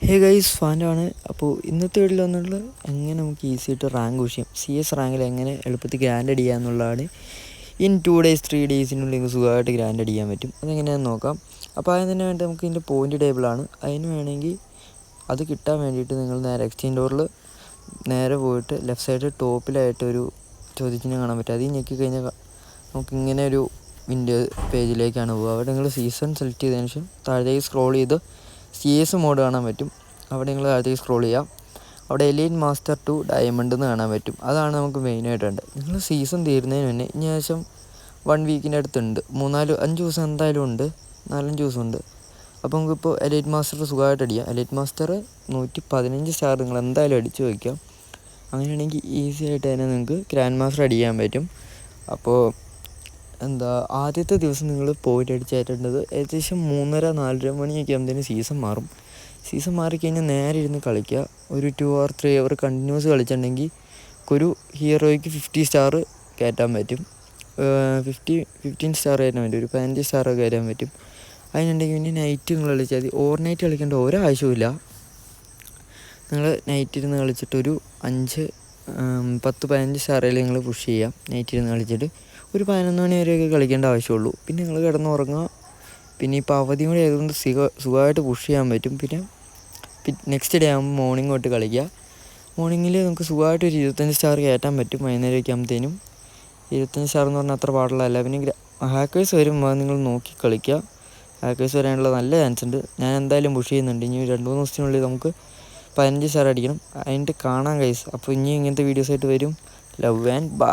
Hey guys ഫാനാണ്. അപ്പോൾ ഇന്നത്തെ വീഡിയോയിൽ വന്നിട്ടുള്ള എങ്ങനെ നമുക്ക് ഈസി ആയിട്ട് റാങ്ക് പുഷ് ചെയ്യാം, CS റാങ്കിൽ എങ്ങനെ എളുപ്പത്തിൽ ഗ്രാൻഡ് അടിക്കുക എന്നുള്ളതാണ്. ഇൻ 2 days 3 daysനുള്ളിൽ നിങ്ങൾക്ക് സുഖമായിട്ട് ഗ്രാൻഡ് അടിക്കാൻ പറ്റും. അതെങ്ങനെയാണെന്ന് നോക്കാം. അപ്പോൾ അതിന് തന്നെ വേണ്ടി നമുക്ക് ഇതിൻ്റെ പോയിൻ്റ് ടേബിളാണ്. അതിന് വേണമെങ്കിൽ അത് കിട്ടാൻ വേണ്ടിയിട്ട് നിങ്ങൾ നേരെ എക്സ്ചേഞ്ച് ഡോറിൽ നേരെ പോയിട്ട് ലെഫ്റ്റ് സൈഡ് ടോപ്പിലായിട്ടൊരു ചോദ്യചിഹ്നം കാണാൻ പറ്റും. അതിൽ ഞെക്കി കഴിഞ്ഞാൽ നമുക്കിങ്ങനെ ഒരു വിൻഡോ പേജിലേക്കാണ് പോകുക. അവിടെ നിങ്ങൾ സീസൺ സെലക്ട് ചെയ്തതിന് ശേഷം താഴേക്ക് സ്ക്രോൾ ചെയ്ത് CS മോഡ് കാണാൻ പറ്റും. അവിടെ നിങ്ങൾ താഴത്തേക്ക് സ്ക്രോൾ ചെയ്യാം. അവിടെ എലൈറ്റ് മാസ്റ്റർ ടു ഡയമണ്ട് എന്ന് കാണാൻ പറ്റും. അതാണ് നമുക്ക് മെയിനായിട്ട് വേണ്ടത്. നിങ്ങൾ സീസൺ തീരുന്നതിന് മുന്നേ ഇനി ശേഷം 1 വീക്കിൻ്റെ അടുത്തുണ്ട്, 5 ദിവസം എന്തായാലും ഉണ്ട്, 4-5 ദിവസം ഉണ്ട്. അപ്പോൾ നമുക്കിപ്പോൾ എലൈറ്റ് മാസ്റ്റർ സുഖമായിട്ട് അടിക്കാം. എലൈറ്റ് മാസ്റ്റർ 115 സ്റ്റാർ നിങ്ങൾ എന്തായാലും അടിച്ചു വയ്ക്കാം. അങ്ങനെയാണെങ്കിൽ ഈസി ആയിട്ട് തന്നെ നിങ്ങൾക്ക് ഗ്രാൻഡ് മാസ്റ്റർ അടിക്കാൻ പറ്റും. അപ്പോൾ ആദ്യത്തെ ദിവസം നിങ്ങൾ പോയിട്ട് അടിച്ചായിട്ടേണ്ടത് ഏകദേശം 3:30-4 മണിയൊക്കെ ആകുമ്പോഴത്തേനും സീസൺ മാറും. സീസൺ മാറിക്കഴിഞ്ഞാൽ നേരെ ഇരുന്ന് കളിക്കുക. ഒരു 2 or 3 hour കണ്ടിന്യൂസ് കളിച്ചിട്ടുണ്ടെങ്കിൽ ഒരു ഹീറോയ്ക്ക് 50 സ്റ്റാർ കയറ്റാൻ പറ്റും. 15 സ്റ്റാർ കയറ്റാൻ പറ്റും, ഒരു 15 സ്റ്റാറൊക്കെ കയറ്റാൻ പറ്റും. അതിനുണ്ടെങ്കിൽ പിന്നെ നൈറ്റ് നിങ്ങൾ കളിച്ചാൽ മതി. ഓവർ നൈറ്റ് കളിക്കേണ്ട ഒരാവശ്യമില്ല. നിങ്ങൾ നൈറ്റ് ഇരുന്ന് കളിച്ചിട്ടൊരു 10-15 സ്റ്റാറിൽ നിങ്ങൾ പുഷ് ചെയ്യാം. നൈറ്റ് ഇരുന്ന് കളിച്ചിട്ട് ഒരു 11 മണി വരെയൊക്കെ കളിക്കേണ്ട ആവശ്യമുള്ളൂ. പിന്നെ നിങ്ങൾ കിടന്നുറങ്ങുക. പിന്നെ ഇപ്പോൾ അവധിയും കൂടി ആയതുകൊണ്ട് സുഖമായിട്ട് പുഷ് ചെയ്യാൻ പറ്റും. പിന്നെ നെക്സ്റ്റ് ഡേ ആകുമ്പോൾ മോർണിംഗ് തൊട്ട് കളിക്കുക. മോർണിംഗിൽ നമുക്ക് സുഖമായിട്ട് ഒരു 25 സ്റ്റാർ കയറ്റാൻ പറ്റും. വൈകുന്നേരമൊക്കെ ആകുമ്പോഴത്തേനും 25 സ്റ്റാർ എന്ന് പറഞ്ഞാൽ അത്ര പാടുള്ളതല്ല. പിന്നെ ഹാക്കേഴ്സ് വരുമ്പോൾ നിങ്ങൾ നോക്കി കളിക്കുക. ഹാക്കേഴ്സ് വരാനുള്ള നല്ല ചാൻസ് ഉണ്ട്. ഞാൻ എന്തായാലും പുഷ് ചെയ്യുന്നുണ്ട്. ഇനി 2-3 ദിവസത്തിനുള്ളിൽ നമുക്ക് 15 സ്റ്റാർ അടിക്കണം. അതിൻ്റെ കാണാൻ ഗൈസ്. അപ്പോൾ ഇനി ഇങ്ങനത്തെ വീഡിയോസായിട്ട് വരും. Love and by.